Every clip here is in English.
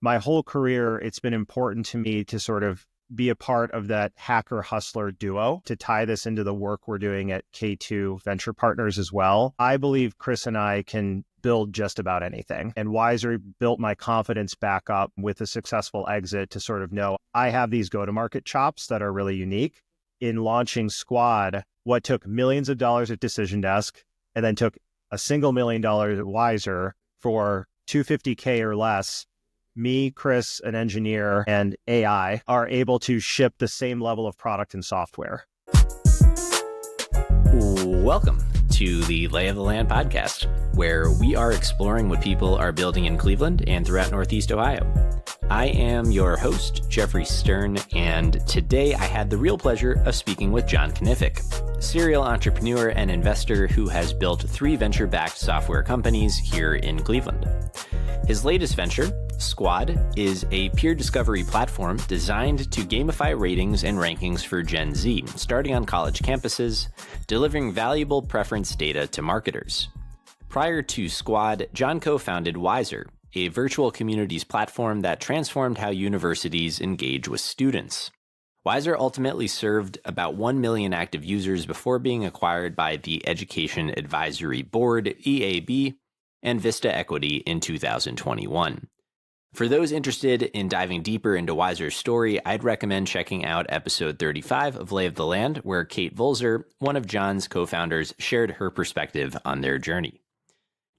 my whole career, it's been important to me to sort of be a part of that hacker hustler duo. To tie this into the work we're doing at K2 Venture Partners as well, I believe Chris and I can build just about anything. And Wisr built my confidence back up with a successful exit to sort of know I have these go-to-market chops that are really unique. In launching Squad, what took millions of dollars at Decision Desk and then took a $1 million at Wisr for $250K or less, me, Chris, an engineer, and AI are able to ship the same level of product and software. Welcome to the Lay of the Land podcast, where we are exploring what people are building in Cleveland and throughout Northeast Ohio. I am your host, Jeffrey Stern, and today I had the real pleasure of speaking with John Knific, serial entrepreneur and investor who has built 3 venture-backed software companies here in Cleveland. His latest venture, Squad, is a peer discovery platform designed to gamify ratings and rankings for Gen Z, starting on college campuses, delivering valuable preference data to marketers. Prior to Squad, John co-founded Wisr, a virtual communities platform that transformed how universities engage with students. Wisr ultimately served about 1 million active users before being acquired by the Education Advisory Board, EAB, and Vista Equity in 2021. For those interested in diving deeper into Wisr's story, I'd recommend checking out episode 35 of Lay of the Land, where Kate Volzer, one of John's co-founders, shared her perspective on their journey.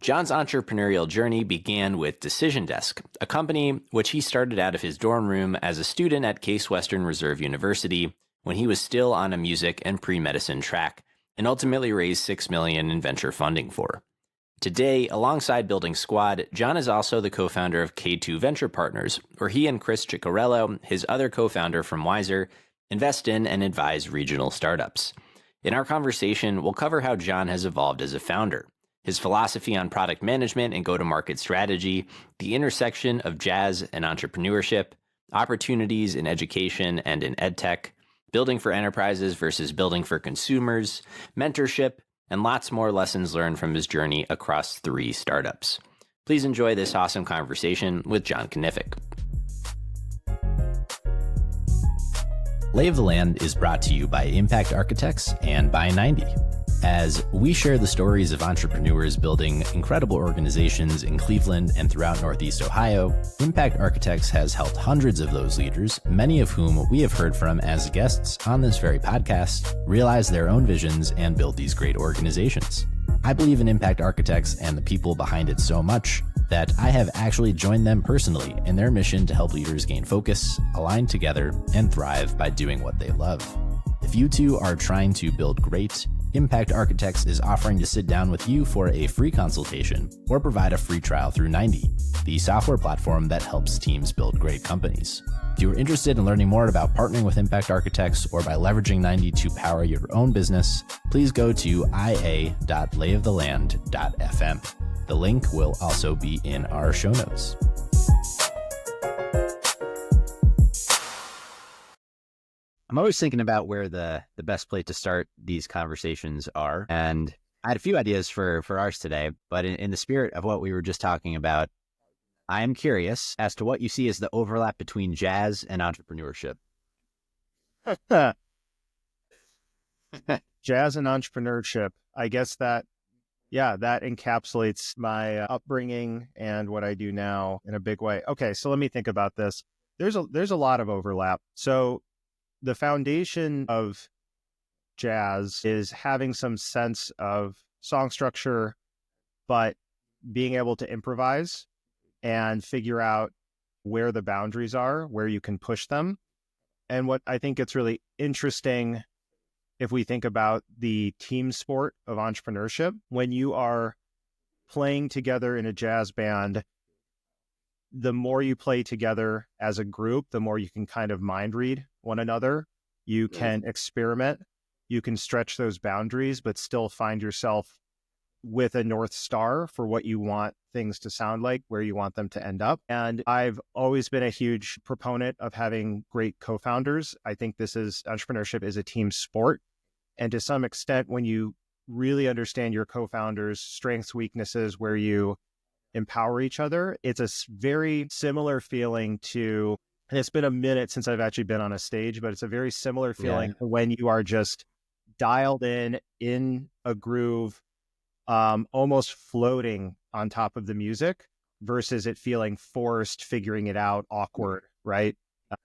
John's entrepreneurial journey began with Decision Desk, a company which he started out of his dorm room as a student at Case Western Reserve University when he was still on a music and pre-medicine track, and ultimately raised $6 million in venture funding for. Today, alongside building Squad, John is also the co-founder of K2 Venture Partners, where he and Chris Ciccarello, his other co-founder from Wisr, invest in and advise regional startups. In our conversation, we'll cover how John has evolved as a founder, his philosophy on product management and go-to-market strategy, the intersection of jazz and entrepreneurship, opportunities in education and in EdTech, building for enterprises versus building for consumers, mentorship, and lots more lessons learned from his journey across 3 startups. Please enjoy this awesome conversation with John Knific. Lay of the Land is brought to you by Impact Architects and by 90. As we share the stories of entrepreneurs building incredible organizations in Cleveland and throughout Northeast Ohio, Impact Architects has helped hundreds of those leaders, many of whom we have heard from as guests on this very podcast, realize their own visions and build these great organizations. I believe in Impact Architects and the people behind it so much that I have actually joined them personally in their mission to help leaders gain focus, align together, and thrive by doing what they love. If you too are trying to build great, Impact Architects is offering to sit down with you for a free consultation or provide a free trial through 90, the software platform that helps teams build great companies. If you are interested in learning more about partnering with Impact Architects or by leveraging 90 to power your own business, please go to ia.layoftheland.fm. The link will also be in our show notes. I'm always thinking about where the best place to start these conversations are. And I had a few ideas for ours today, but in the spirit of what we were just talking about, I am curious as to what you see as the overlap between jazz and entrepreneurship. Jazz and entrepreneurship. I guess that encapsulates my upbringing and what I do now in a big way. Okay, so let me think about this. There's a lot of overlap. So the foundation of jazz is having some sense of song structure, but being able to improvise and figure out where the boundaries are, where you can push them. And what I think it's really interesting, if we think about the team sport of entrepreneurship, when you are playing together in a jazz band, the more you play together as a group, the more you can kind of mind read one another. You can experiment, you can stretch those boundaries, but still find yourself with a North Star for what you want things to sound like, where you want them to end up. And I've always been a huge proponent of having great co-founders. I think entrepreneurship is a team sport. And to some extent, when you really understand your co-founders' strengths, weaknesses, where you empower each other. It's a very similar feeling to, and it's been a minute since I've actually been on a stage, but it's a very similar feeling to when you are just dialed in a groove, almost floating on top of the music versus it feeling forced, figuring it out, awkward, right?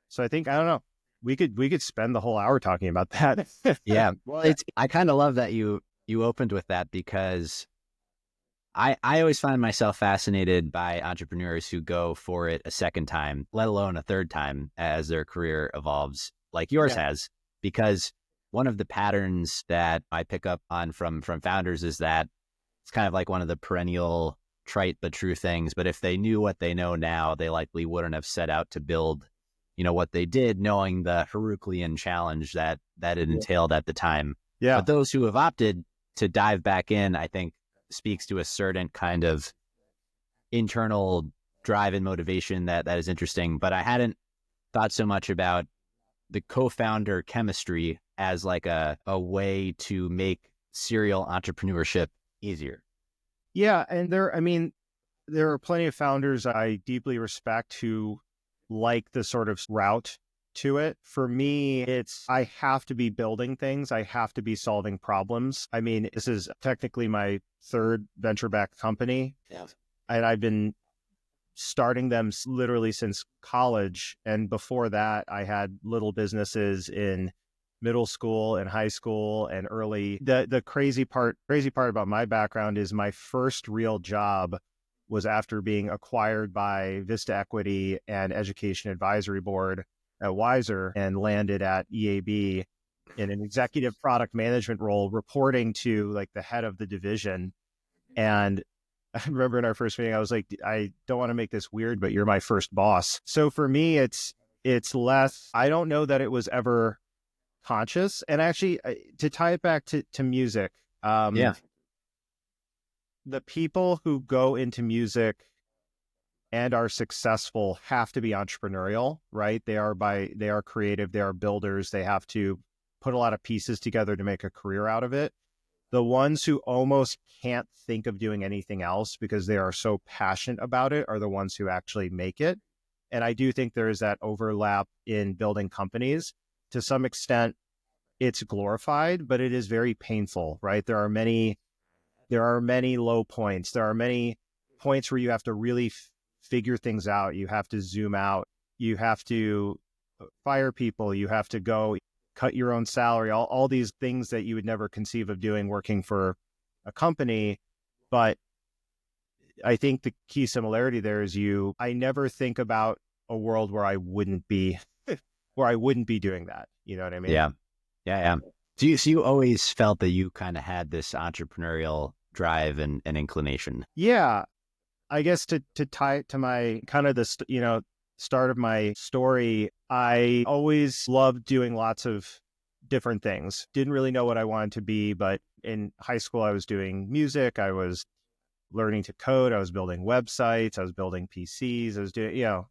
So I think, I don't know, we could spend the whole hour talking about that. Yeah. Well, I kind of love that you opened with that, because I always find myself fascinated by entrepreneurs who go for it a second time, let alone a third time, as their career evolves, like yours has. Because one of the patterns that I pick up on from founders is that it's kind of like one of the perennial trite but true things. But if they knew what they know now, they likely wouldn't have set out to build, what they did, knowing the Herculean challenge that it entailed at the time. Yeah. But those who have opted to dive back in, I think, speaks to a certain kind of internal drive and motivation that is interesting. But I hadn't thought so much about the co-founder chemistry as like a way to make serial entrepreneurship easier. Yeah. And there are plenty of founders I deeply respect who like the sort of route to it. For me, I have to be building things. I have to be solving problems. I mean, this is technically my third venture-backed company. Yeah. And I've been starting them literally since college. And before that, I had little businesses in middle school and high school and early. The crazy part about my background is my first real job was after being acquired by Vista Equity and Education Advisory Board at Wisr, and landed at EAB in an executive product management role, reporting to like the head of the division. And I remember in our first meeting, I was like, I don't want to make this weird, but you're my first boss. So for me, it's less, I don't know that it was ever conscious. And actually, to tie it back to music, the people who go into music and are successful have to be entrepreneurial, right? They are creative, they are builders, they have to put a lot of pieces together to make a career out of it. The ones who almost can't think of doing anything else because they are so passionate about it are the ones who actually make it. And I do think there is that overlap in building companies. To some extent, it's glorified, but it is very painful, right? There are many low points. There are many points where you have to really figure things out. You have to zoom out. You have to fire people. You have to go cut your own salary, all these things that you would never conceive of doing working for a company. But I think the key similarity there is I never think about a world where I wouldn't be doing that. You know what I mean? Yeah. So you always felt that you kind of had this entrepreneurial drive and inclination. Yeah. I guess to tie it to my kind of start of my story, I always loved doing lots of different things. Didn't really know what I wanted to be, but in high school, I was doing music. I was learning to code. I was building websites. I was building PCs. I was doing,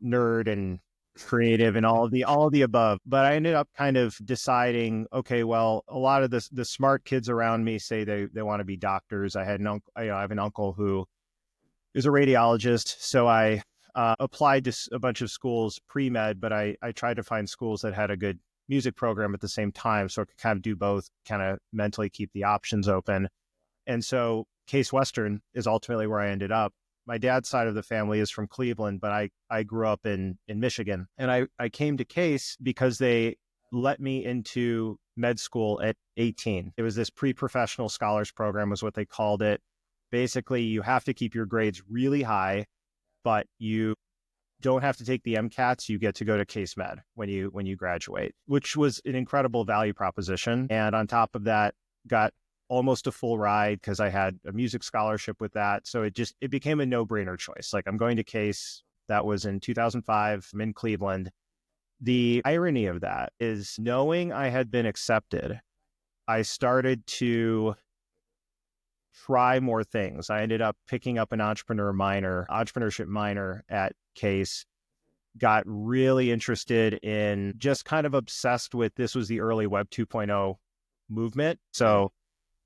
nerd and creative and all of the above. But I ended up kind of deciding, okay, well, a lot of the smart kids around me say they want to be doctors. I have an uncle who is a radiologist. So I applied to a bunch of schools pre-med, but I tried to find schools that had a good music program at the same time, so I could kind of do both, kind of mentally keep the options open. And so Case Western is ultimately where I ended up. My dad's side of the family is from Cleveland, but I grew up in Michigan. And I came to Case because they let me into med school at 18. It was this pre-professional scholars program was what they called it. Basically, you have to keep your grades really high, but you don't have to take the MCATs. You get to go to Case Med when you graduate, which was an incredible value proposition. And on top of that, got almost a full ride because I had a music scholarship with that. So it became a no-brainer choice. Like, I'm going to Case. That was in 2005. I'm in Cleveland. The irony of that is, knowing I had been accepted, I started to try more things. I ended up picking up an entrepreneurship minor at Case, got really interested in, just kind of obsessed with, this was the early Web 2.0 movement. So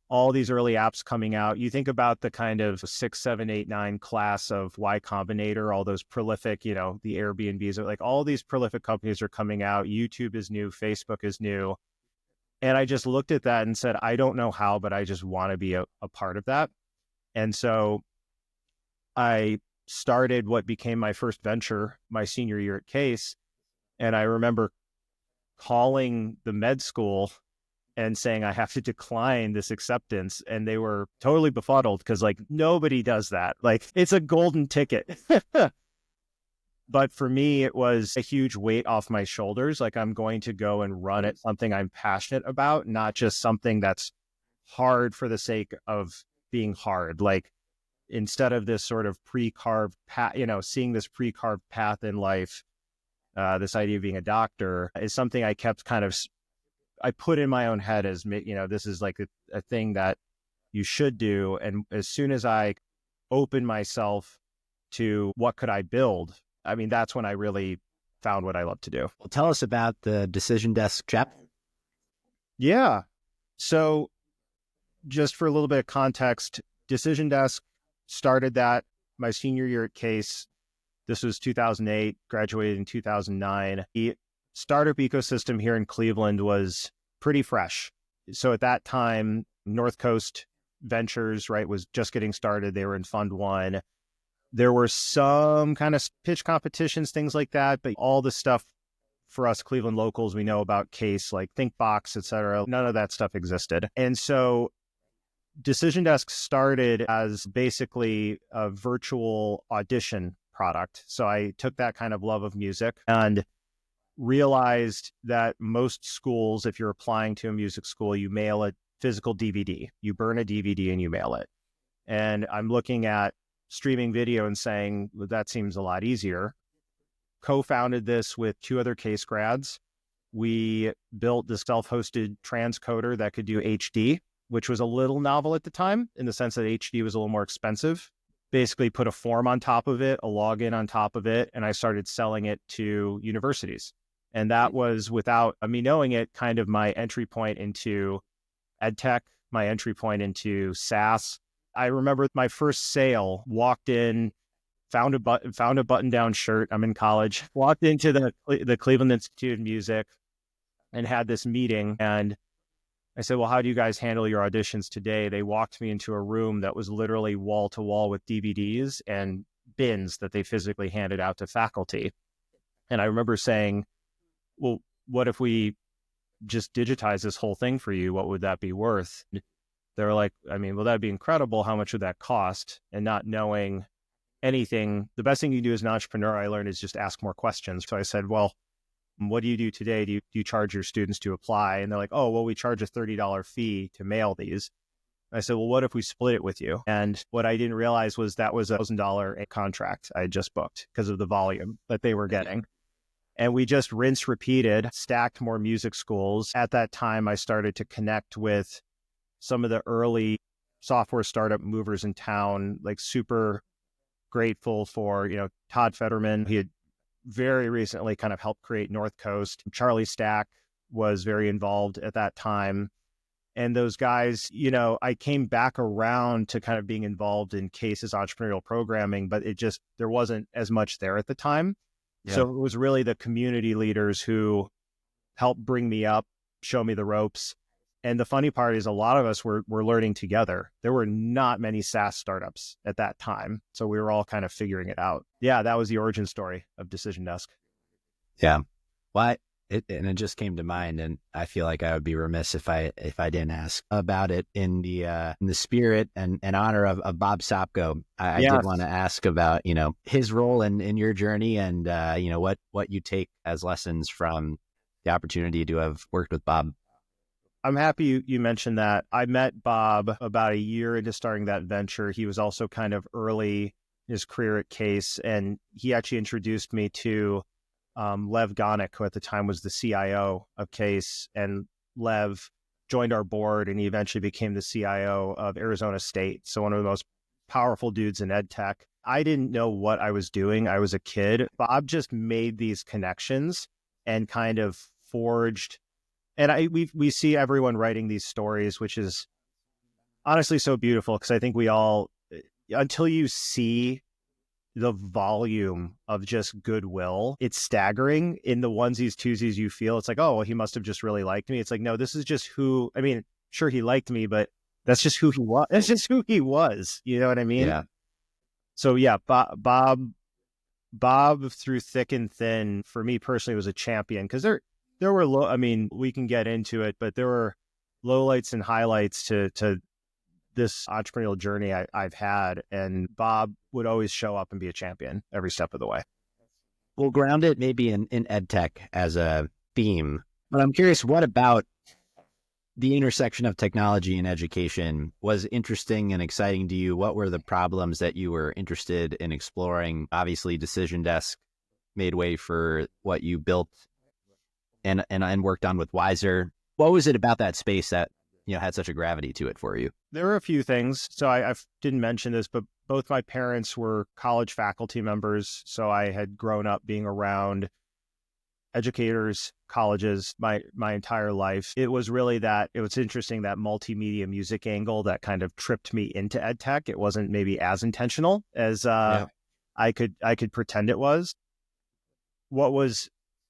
all these early apps coming out. You think about the kind of 6, 7, 8, 9 class of Y Combinator, all those prolific, the Airbnbs, like all these prolific companies are coming out. YouTube is new, Facebook is new. And I just looked at that and said, I don't know how, but I just want to be a part of that. And so I started what became my first venture my senior year at Case. And I remember calling the med school and saying I have to decline this acceptance. And they were totally befuddled because like nobody does that. Like it's a golden ticket. But for me, it was a huge weight off my shoulders. Like I'm going to go and run at something I'm passionate about, not just something that's hard for the sake of being hard. Like instead of this sort of pre-carved path, seeing this pre-carved path in life, this idea of being a doctor is something I kept I put in my own head as, this is like a thing that you should do. And as soon as I opened myself to what could I build, I mean, that's when I really found what I love to do. Well, tell us about the Decision Desk chapter. Yeah. So just for a little bit of context, Decision Desk started that my senior year at Case. This was 2008, graduated in 2009. The startup ecosystem here in Cleveland was pretty fresh. So at that time, North Coast Ventures, right, was just getting started. They were in Fund 1. There were some kind of pitch competitions, things like that, but all the stuff for us Cleveland locals, we know about Case, like ThinkBox, et cetera. None of that stuff existed. And so Decision Desk started as basically a virtual audition product. So I took that kind of love of music and realized that most schools, if you're applying to a music school, you mail a physical DVD. You burn a DVD and you mail it. And I'm looking at streaming video and saying, well, that seems a lot easier. Co-founded this with 2 other Case grads. We built the self-hosted transcoder that could do HD, which was a little novel at the time in the sense that HD was a little more expensive. Basically put a form on top of it, a login on top of it, and I started selling it to universities. And that was, without me knowing it, kind of my entry point into EdTech, my entry point into SaaS. I remember my first sale, walked in, found a button-down shirt. I'm in college, walked into the Cleveland Institute of Music and had this meeting. And I said, well, how do you guys handle your auditions today? They walked me into a room that was literally wall to wall with DVDs and bins that they physically handed out to faculty. And I remember saying, well, what if we just digitize this whole thing for you? What would that be worth? They were like, I mean, well, that'd be incredible. How much would that cost? And not knowing anything, the best thing you do as an entrepreneur, I learned, is just ask more questions. So I said, well, what do you do today? Do you charge your students to apply? And they're like, oh, well, we charge a $30 fee to mail these. I said, well, what if we split it with you? And what I didn't realize was that was a $1,000 contract I had just booked because of the volume that they were getting. And we just rinse repeated, stacked more music schools. At that time, I started to connect with some of the early software startup movers in town, like super grateful for, Todd Fetterman. He had very recently kind of helped create North Coast. Charlie Stack was very involved at that time. And those guys, I came back around to kind of being involved in Case's entrepreneurial programming, but there wasn't as much there at the time. Yeah. So it was really the community leaders who helped bring me up, show me the ropes. And the funny part is a lot of us were learning together. There were not many SaaS startups at that time. So we were all kind of figuring it out. Yeah, that was the origin story of Decision Desk. Yeah. Well, it just came to mind, and I feel like I would be remiss if I didn't ask about it in the spirit and honor of Bob Sopko. I did want to ask about, his role in your journey and, what you take as lessons from the opportunity to have worked with Bob. I'm happy you mentioned that. I met Bob about a year into starting that venture. He was also kind of early in his career at Case, and he actually introduced me to Lev Gonick, who at the time was the CIO of Case, and Lev joined our board, and he eventually became the CIO of Arizona State. So one of the most powerful dudes in EdTech. I didn't know what I was doing. I was a kid. Bob just made these connections and kind of forged. And we see everyone writing these stories, which is honestly so beautiful because I think we all, until you see the volume of just goodwill, it's staggering. In the onesies, twosies, you feel it's like, oh, well, he must have just really liked me. It's like, no, this is just who, I mean, sure, he liked me, but that's just who he was. That's just who he was. You know what I mean? Yeah. So yeah, Bob through thick and thin, for me personally, was a champion because there were low, I mean, we can get into it, but there were lowlights and highlights to this entrepreneurial journey I've had, and Bob would always show up and be a champion every step of the way. We'll ground it maybe in EdTech as a theme, but I'm curious, what about the intersection of technology and education was interesting and exciting to you? What were the problems that you were interested in exploring? Obviously, Decision Desk made way for what you built and worked on with Wisr. What was it about that space that had such a gravity to it for you? There were a few things. So I didn't mention this, but both my parents were college faculty members. So I had grown up being around educators, colleges, my entire life. It was really it was interesting, that multimedia music angle that kind of tripped me into EdTech. It wasn't maybe as intentional as I could pretend it was. What was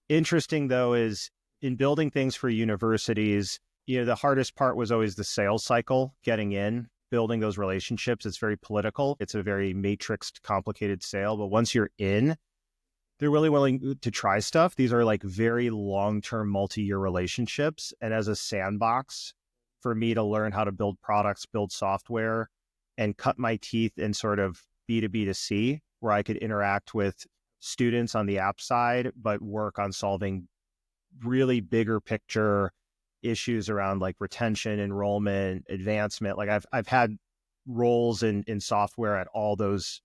interesting though is in building things for universities, the hardest part was always the sales cycle, getting in, building those relationships. It's very political. It's a very matrixed, complicated sale. But once you're in, they're really willing to try stuff. These are like very long-term, multi-year relationships. And as a sandbox for me to learn how to build products, build software, and cut my teeth in sort of B2B to C, where I could interact with students on the app side, but work on solving really bigger picture issues around like retention, enrollment, advancement. Like I've had roles in software at all those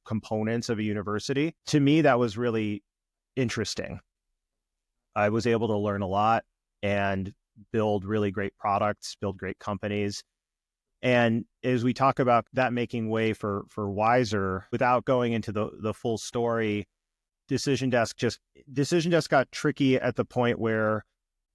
components of a university. To me, that was really interesting. I was able to learn a lot and build really great products, build great companies. And as we talk about that making way for Wisr, without going into the full story, Decision Desk got tricky at the point where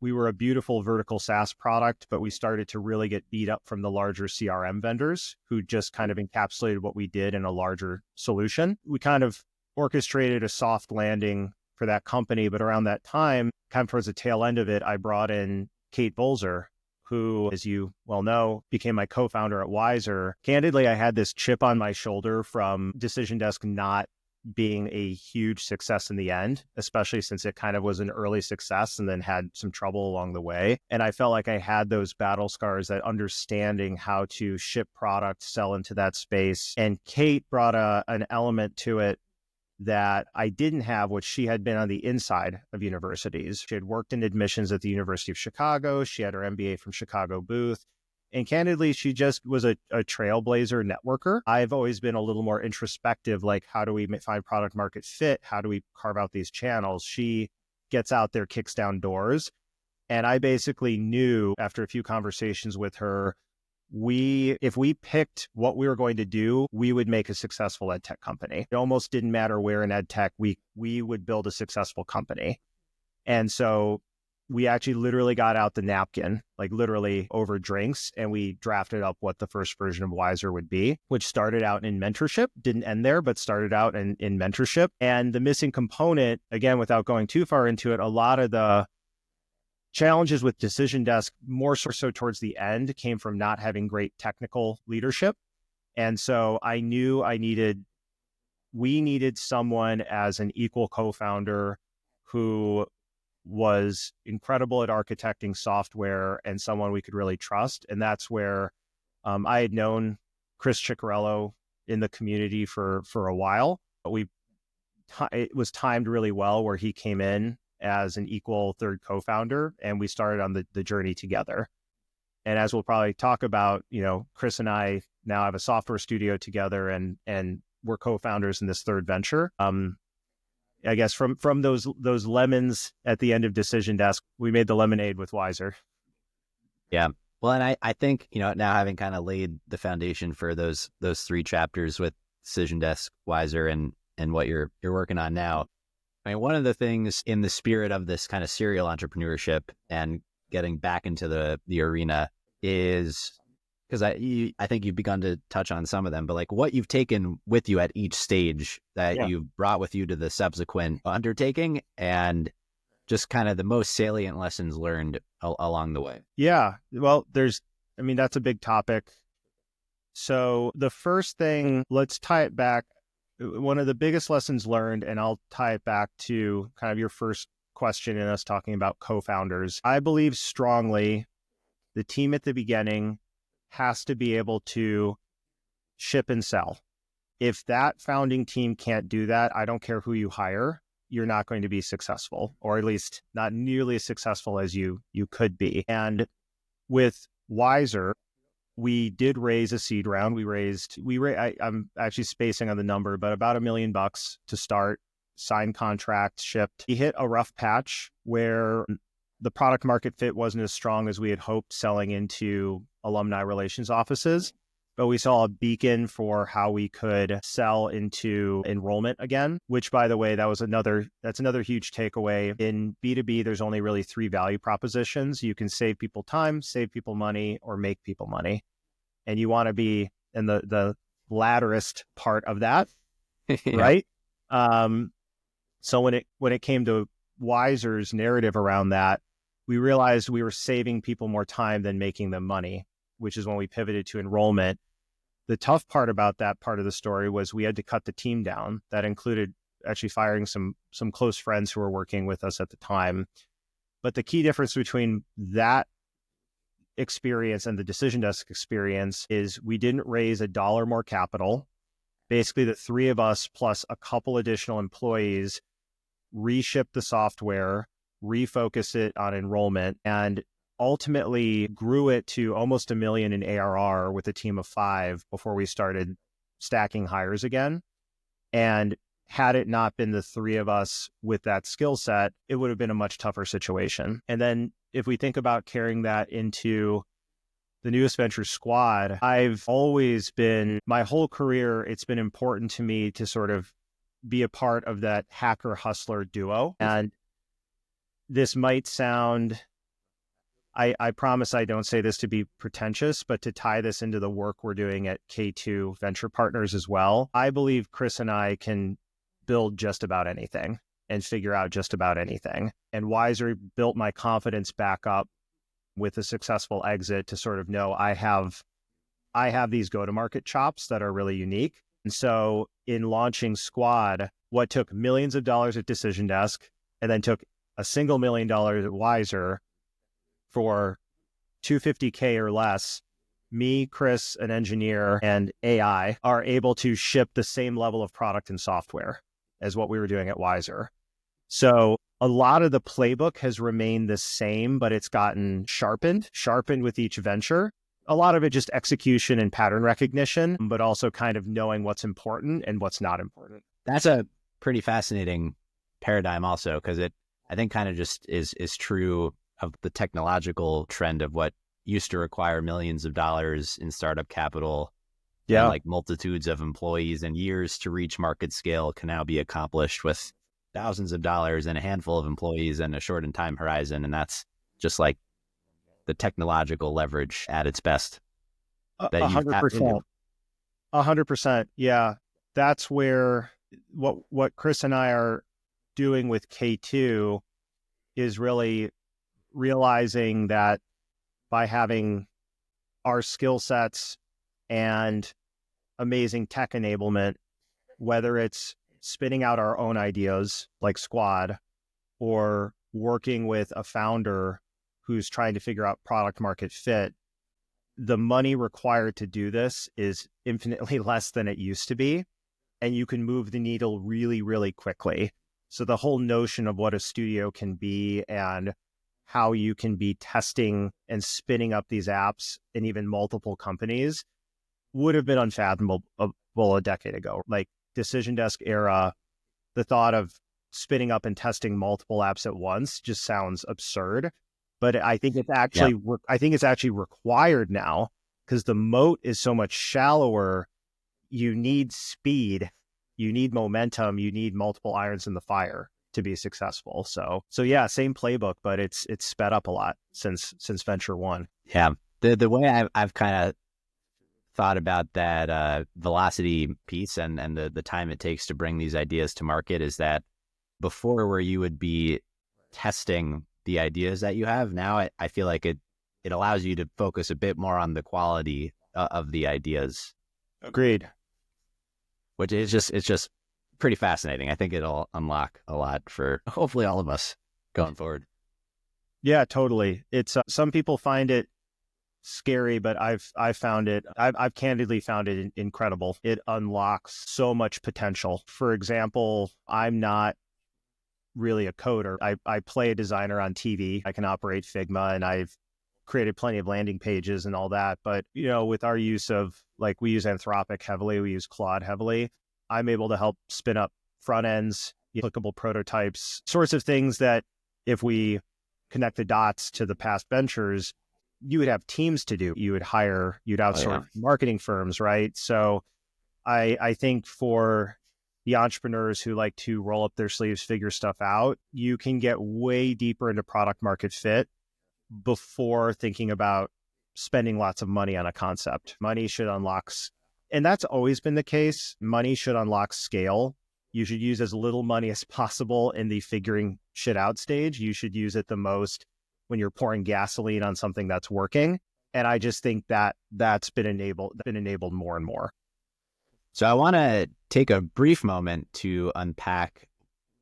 we were a beautiful vertical SaaS product, but we started to really get beat up from the larger CRM vendors who just kind of encapsulated what we did in a larger solution. We kind of orchestrated a soft landing for that company, but around that time, kind of towards the tail end of it, I brought in Kate Volzer, who, as you well know, became my co-founder at Wisr. Candidly, I had this chip on my shoulder from Decision Desk not being a huge success in the end, especially since it kind of was an early success and then had some trouble along the way. And I felt like I had those battle scars, that understanding how to ship product, sell into that space. And Kate brought an element to it that I didn't have, which she had been on the inside of universities. She had worked in admissions at the University of Chicago. She had her MBA from Chicago Booth. And candidly, she just was a trailblazer networker. I've always been a little more introspective, like how do we find product market fit? How do we carve out these channels? She gets out there, kicks down doors. And I basically knew after a few conversations with her, if we picked what we were going to do, we would make a successful EdTech company. It almost didn't matter where in EdTech, we would build a successful company. And so we actually literally got out the napkin, like literally over drinks, and we drafted up what the first version of Wisr would be, which started out in mentorship, didn't end there, but started out in mentorship. And the missing component, again, without going too far into it, a lot of the challenges with Decision Desk, more so towards the end, came from not having great technical leadership. And so I knew we needed someone as an equal co-founder who was incredible at architecting software and someone we could really trust. And that's where I had known Chris Ciccarello in the community for a while. It was timed really well where he came in as an equal third co-founder, and we started on the journey together. And as we'll probably talk about, Chris and I now have a software studio together, and we're co-founders in this third venture. I guess from those lemons at the end of Decision Desk, we made the lemonade with Wisr. Yeah. Well, and I think, now having kind of laid the foundation for those three chapters with Decision Desk, Wisr, and what you're working on now. I mean, one of the things in the spirit of this kind of serial entrepreneurship and getting back into the arena is because I think you've begun to touch on some of them, but like what you've taken with you at each stage that Yeah. you've brought with you to the subsequent undertaking, and just kind of the most salient lessons learned along the way. Yeah. Well, that's a big topic. So the first thing, let's tie it back. One of the biggest lessons learned, and I'll tie it back to kind of your first question in us talking about co-founders. I believe strongly the team at the beginning has to be able to ship and sell. If that founding team can't do that, I don't care who you hire, you're not going to be successful, or at least not nearly as successful as you could be. And with Wisr, we did raise a seed round. I'm actually spacing on the number, but about $1 million to start, signed contracts, shipped. We hit a rough patch where the product market fit wasn't as strong as we had hoped selling into alumni relations offices, but we saw a beacon for how we could sell into enrollment again, which, by the way, that's another huge takeaway. In B2B, there's only really 3 value propositions. You can save people time, save people money, or make people money. And you want to be in the latterest part of that, Yeah. right? So when it came to Wisr's narrative around that, we realized we were saving people more time than making them money, which is when we pivoted to enrollment. The tough part about that part of the story was we had to cut the team down. That included actually firing some close friends who were working with us at the time. But the key difference between that experience and the Decision Desk experience is we didn't raise $1 more capital. Basically, the 3 of us plus a couple additional employees reshipped the software, refocus it on enrollment, and ultimately grew it to almost $1 million in ARR with a team of 5 before we started stacking hires again. And had it not been the 3 of us with that skill set, it would have been a much tougher situation. And then if we think about carrying that into the newest venture squad, I've always been, my whole career, it's been important to me to sort of be a part of that hacker hustler duo. And this might sound, I promise I don't say this to be pretentious, but to tie this into the work we're doing at K2 Venture Partners as well, I believe Chris and I can build just about anything and figure out just about anything. And Wisr built my confidence back up with a successful exit to sort of know I have these go-to-market chops that are really unique. And so in launching Squad, what took millions of dollars at Decision Desk and then took a $1 million at Wisr, for $250K or less, me, Chris, an engineer, and AI are able to ship the same level of product and software as what we were doing at Wisr. So a lot of the playbook has remained the same, but it's gotten sharpened with each venture. A lot of it just execution and pattern recognition, but also kind of knowing what's important and what's not important. That's a pretty fascinating paradigm also, because it, I think, kind of just is true of the technological trend of what used to require millions of dollars in startup capital, and like multitudes of employees and years to reach market scale can now be accomplished with thousands of dollars and a handful of employees and a shortened time horizon. And that's just like the technological leverage at its best that you've tapped into. 100%. Yeah. That's where what Chris and I are doing with K2 is really realizing that by having our skill sets and amazing tech enablement, whether it's spitting out our own ideas like Squad or working with a founder who's trying to figure out product market fit, the money required to do this is infinitely less than it used to be. And you can move the needle really, really quickly. So the whole notion of what a studio can be and how you can be testing and spinning up these apps in even multiple companies would have been unfathomable a decade ago. Like Decision Desk era, the thought of spinning up and testing multiple apps at once just sounds absurd. But I think it's actually, required now because the moat is so much shallower. You need speed, you need momentum, you need multiple irons in the fire to be successful. So yeah, same playbook, but it's sped up a lot since venture one. Yeah. The way I've kind of thought about that velocity piece and the time it takes to bring these ideas to market is that before where you would be testing the ideas that you have, now I feel like it allows you to focus a bit more on the quality of the ideas. Agreed. Which is it's just pretty fascinating. I think it'll unlock a lot for hopefully all of us going forward. Yeah, totally. It's some people find it scary, but I've candidly found it incredible. It unlocks so much potential. For example, I'm not really a coder. I play a designer on TV. I can operate Figma, and I've created plenty of landing pages and all that. But, with our use of, like, we use Anthropic heavily, we use Claude heavily, I'm able to help spin up front ends, applicable prototypes, sorts of things that if we connect the dots to the past ventures, you would have teams to do. You'd outsource marketing firms, right? So I think for the entrepreneurs who like to roll up their sleeves, figure stuff out, you can get way deeper into product market fit before thinking about spending lots of money on a concept. Money should unlock, and that's always been the case. Money should unlock scale. You should use as little money as possible in the figuring shit out stage. You should use it the most when you're pouring gasoline on something that's working. And I just think that that's been enabled more and more. So I want to take a brief moment to unpack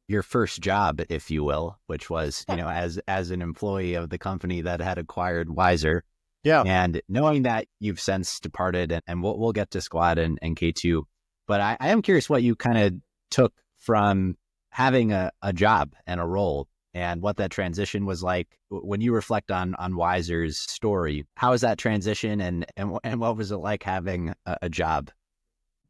your first job, if you will, which was, as an employee of the company that had acquired Wisr. Yeah. And knowing that you've since departed, and we'll get to Squad and K2, but I am curious what you kind of took from having a job and a role and what that transition was like when you reflect on Wisr's story. How was that transition and what was it like having a job?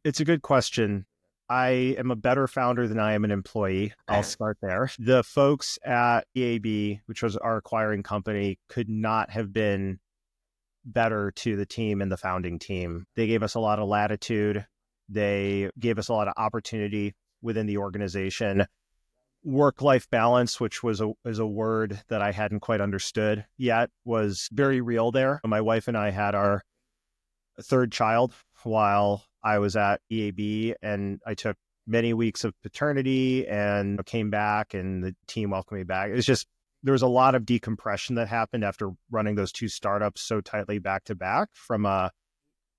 It's a good question. I am a better founder than I am an employee. I'll start there. The folks at EAB, which was our acquiring company, could not have been better to the team and the founding team. They gave us a lot of latitude. They gave us a lot of opportunity within the organization. Work-life balance, which is a word that I hadn't quite understood yet, was very real there. My wife and I had our third child while I was at EAB, and I took many weeks of paternity and came back, and the team welcomed me back. It was just, there was a lot of decompression that happened after running those two startups so tightly back to back. From a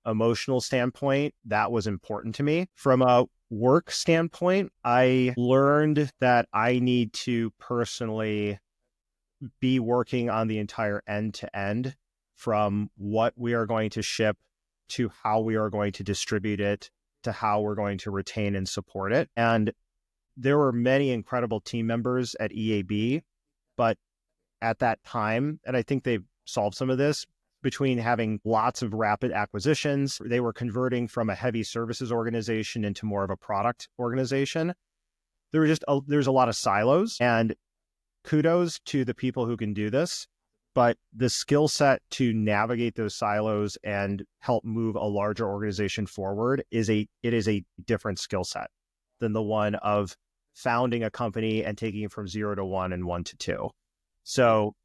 emotional standpoint, that was important to me. From a work standpoint, I learned that I need to personally be working on the entire end to end, from what we are going to ship to how we are going to distribute it to how we're going to retain and support it. And there were many incredible team members at EAB, but at that time, and I think they've solved some of this, between having lots of rapid acquisitions, they were converting from a heavy services organization into more of a product organization. There's a lot of silos, and kudos to the people who can do this. But the skill set to navigate those silos and help move a larger organization forward is a different skill set than the one of founding a company and taking it from 0 to 1 and 1 to 2. So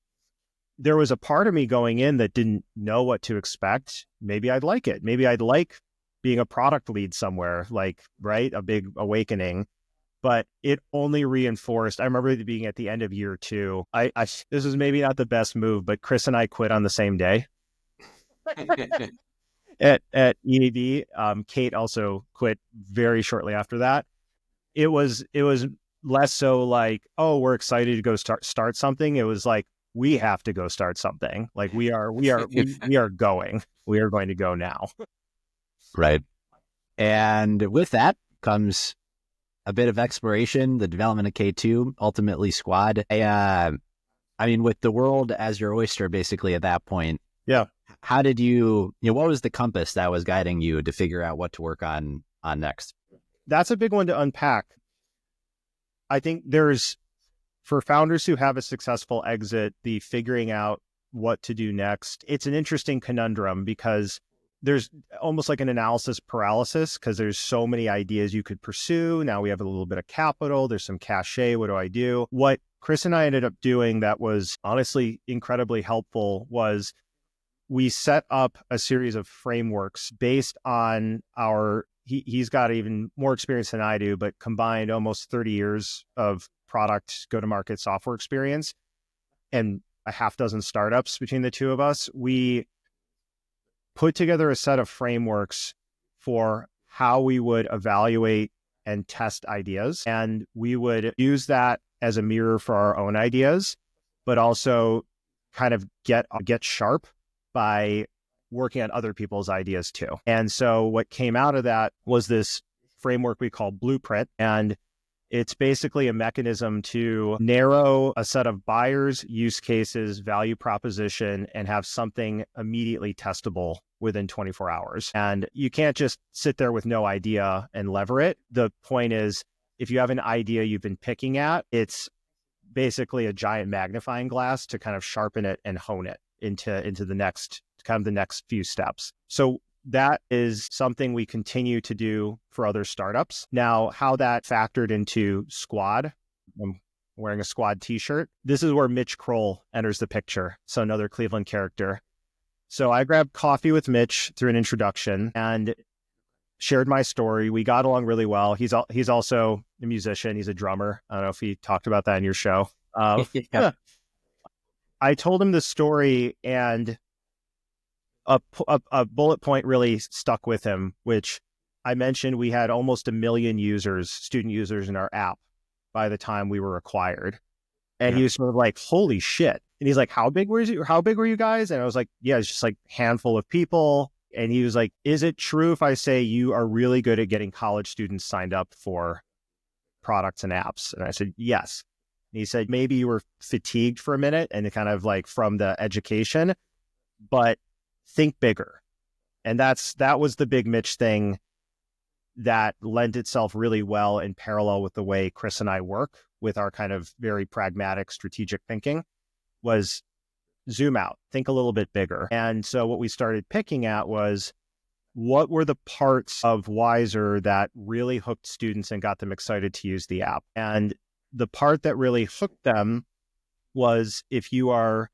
there was a part of me going in that didn't know what to expect. Maybe I'd like it. Maybe I'd like being a product lead somewhere, like, right? A big awakening. But it only reinforced. I remember it being at the end of year 2. This is maybe not the best move, but Chris and I quit on the same day at EAB. Kate also quit very shortly after that. It was less so like, oh, we're excited to go start something. It was like, we have to go start something. Like we are going. We are going to go now. Right. And with that comes a bit of exploration, the development of K2, ultimately Squad. I mean, with the world as your oyster, basically at that point. Yeah. How did what was the compass that was guiding you to figure out what to work on next? That's a big one to unpack. I think for founders who have a successful exit, the figuring out what to do next, it's an interesting conundrum because there's almost like an analysis paralysis because there's so many ideas you could pursue. Now we have a little bit of capital. There's some cachet. What do I do? What Chris and I ended up doing that was honestly incredibly helpful was we set up a series of frameworks based on he's got even more experience than I do, but combined almost 30 years of product go-to-market software experience and a half dozen startups between the two of us. We put together a set of frameworks for how we would evaluate and test ideas. And we would use that as a mirror for our own ideas, but also kind of get sharp by working on other people's ideas too. And so what came out of that was this framework we call Blueprint. And it's basically a mechanism to narrow a set of buyers, use cases, value proposition, and have something immediately testable within 24 hours. And you can't just sit there with no idea and lever it. The point is, if you have an idea you've been picking at, it's basically a giant magnifying glass to kind of sharpen it and hone it into the next few steps. So that is something we continue to do for other startups. Now, how that factored into Squad, I'm wearing a Squad t-shirt. This is where Mitch Kroll enters the picture. So another Cleveland character. So I grabbed coffee with Mitch through an introduction and shared my story. We got along really well. He's also a musician. He's a drummer. I don't know if he talked about that in your show. Yeah. I told him the story, and a bullet point really stuck with him, which I mentioned we had almost 1 million student users in our app by the time we were acquired. And he was sort of like, holy shit. And he's like, how big were you guys? And I was like, yeah, it's just like a handful of people. And he was like, is it true if I say you are really good at getting college students signed up for products and apps? And I said, yes. And he said, maybe you were fatigued for a minute and kind of like from the education, but think bigger. And that was the big Mitch thing that lent itself really well in parallel with the way Chris and I work with our kind of very pragmatic strategic thinking, was zoom out, think a little bit bigger. And so what we started picking at was, what were the parts of Wisr that really hooked students and got them excited to use the app? And the part that really hooked them was, if you are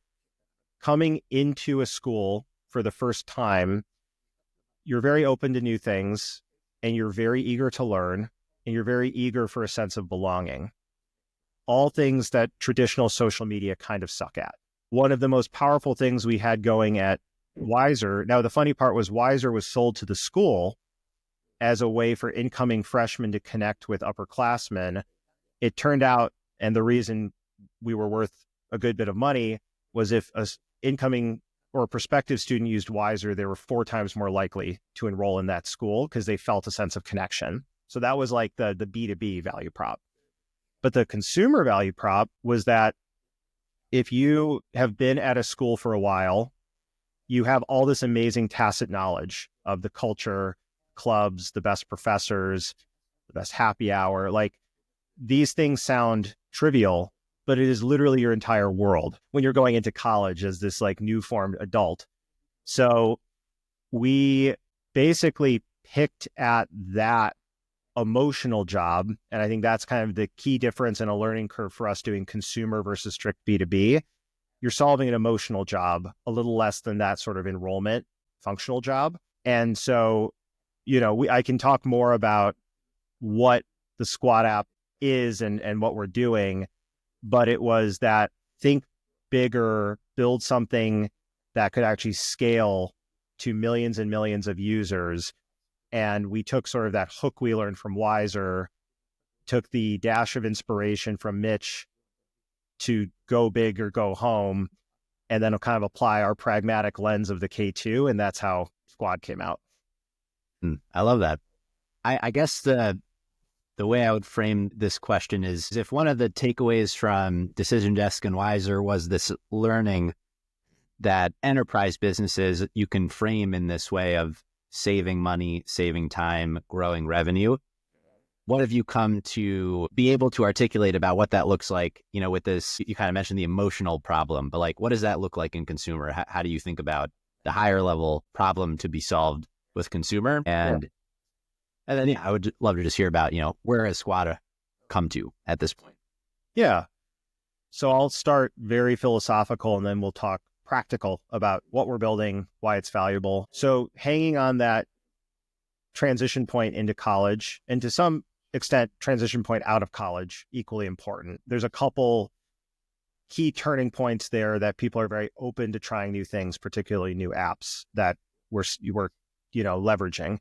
coming into a school for the first time, you're very open to new things and you're very eager to learn and you're very eager for a sense of belonging. All things that traditional social media kind of suck at. One of the most powerful things we had going at Wisr, now the funny part was Wisr was sold to the school as a way for incoming freshmen to connect with upperclassmen. It turned out, and the reason we were worth a good bit of money was, if an incoming or a prospective student used Wisr, they were 4 times more likely to enroll in that school because they felt a sense of connection. So that was like the B2B value prop. But the consumer value prop was that if you have been at a school for a while, you have all this amazing tacit knowledge of the culture, clubs, the best professors, the best happy hour. Like, these things sound trivial, but it is literally your entire world when you're going into college as this like new formed adult. So we basically picked at that emotional job. And I think that's kind of the key difference in a learning curve for us doing consumer versus strict B2B. You're solving an emotional job, a little less than that sort of enrollment functional job. And so, I can talk more about what the Squad app is and what we're doing, but it was that think bigger, build something that could actually scale to millions and millions of users. And we took sort of that hook we learned from Wisr, took the dash of inspiration from Mitch to go big or go home, and then kind of apply our pragmatic lens of the K2. And that's how Squad came out. I love that. I guess the way I would frame this question is, if one of the takeaways from Decision Desk and Wisr was this learning that enterprise businesses you can frame in this way of saving money, saving time, growing revenue, what have you come to be able to articulate about what that looks like, with this? You kind of mentioned the emotional problem, but like, what does that look like in consumer? How do you think about the higher level problem to be solved with consumer? And then, I would love to just hear about, where has Squad come to at this point? Yeah. So I'll start very philosophical and then we'll talk practical about what we're building, why it's valuable. So hanging on that transition point into college, and to some extent, transition point out of college, equally important. There's a couple key turning points there that people are very open to trying new things, particularly new apps that we're leveraging.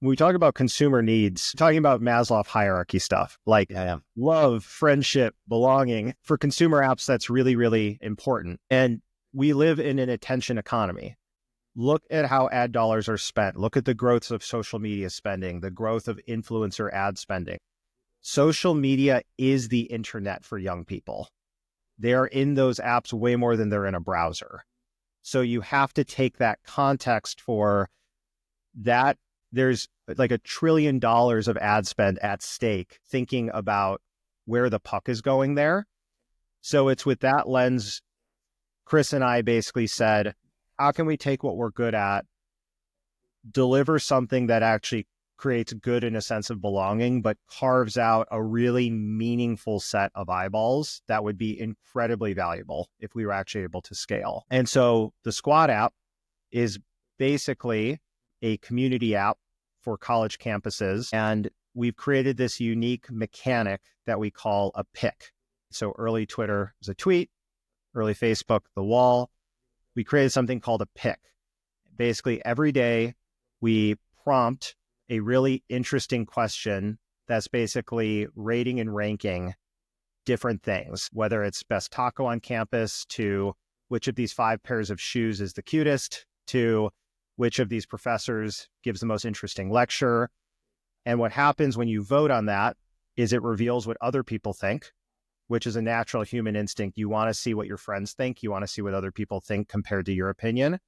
When we talk about consumer needs, talking about Maslow hierarchy stuff like love, friendship, belonging. For consumer apps, that's really, really important. And we live in an attention economy. Look at how ad dollars are spent. Look at the growth of social media spending, the growth of influencer ad spending. Social media is the internet for young people. They're in those apps way more than they're in a browser. So you have to take that context for that. There's like $1 trillion of ad spend at stake, thinking about where the puck is going there. So it's with that lens, Chris and I basically said, how can we take what we're good at, deliver something that actually creates good in a sense of belonging, but carves out a really meaningful set of eyeballs that would be incredibly valuable if we were actually able to scale. And so the Squad app is basically a community app for college campuses. And we've created this unique mechanic that we call a pick. So early Twitter is a tweet, early Facebook, the wall. We created something called a pick. Basically, every day we prompt a really interesting question that's basically rating and ranking different things, whether it's best taco on campus, to which of these 5 pairs of shoes is the cutest, to which of these professors gives the most interesting lecture. And what happens when you vote on that is it reveals what other people think, which is a natural human instinct. You want to see what your friends think. You want to see what other people think compared to your opinion.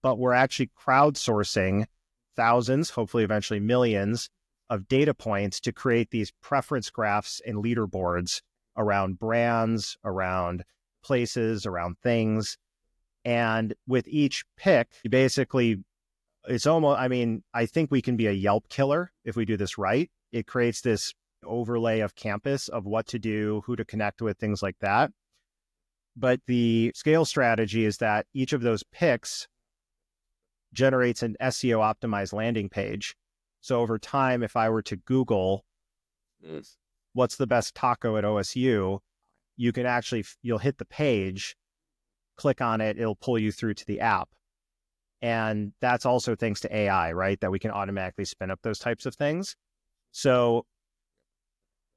But we're actually crowdsourcing thousands, hopefully eventually millions of data points to create these preference graphs and leaderboards around brands, around places, around things. And with each pick, basically, it's almost, I think we can be a Yelp killer if we do this right. It creates this overlay of campus of what to do, who to connect with, things like that. But the scale strategy is that each of those picks generates an SEO optimized landing page. So over time, if I were to Google what's the best taco at OSU, you can actually, you'll hit the page, click on it, it'll pull you through to the app. And that's also thanks to AI, right? That we can automatically spin up those types of things. So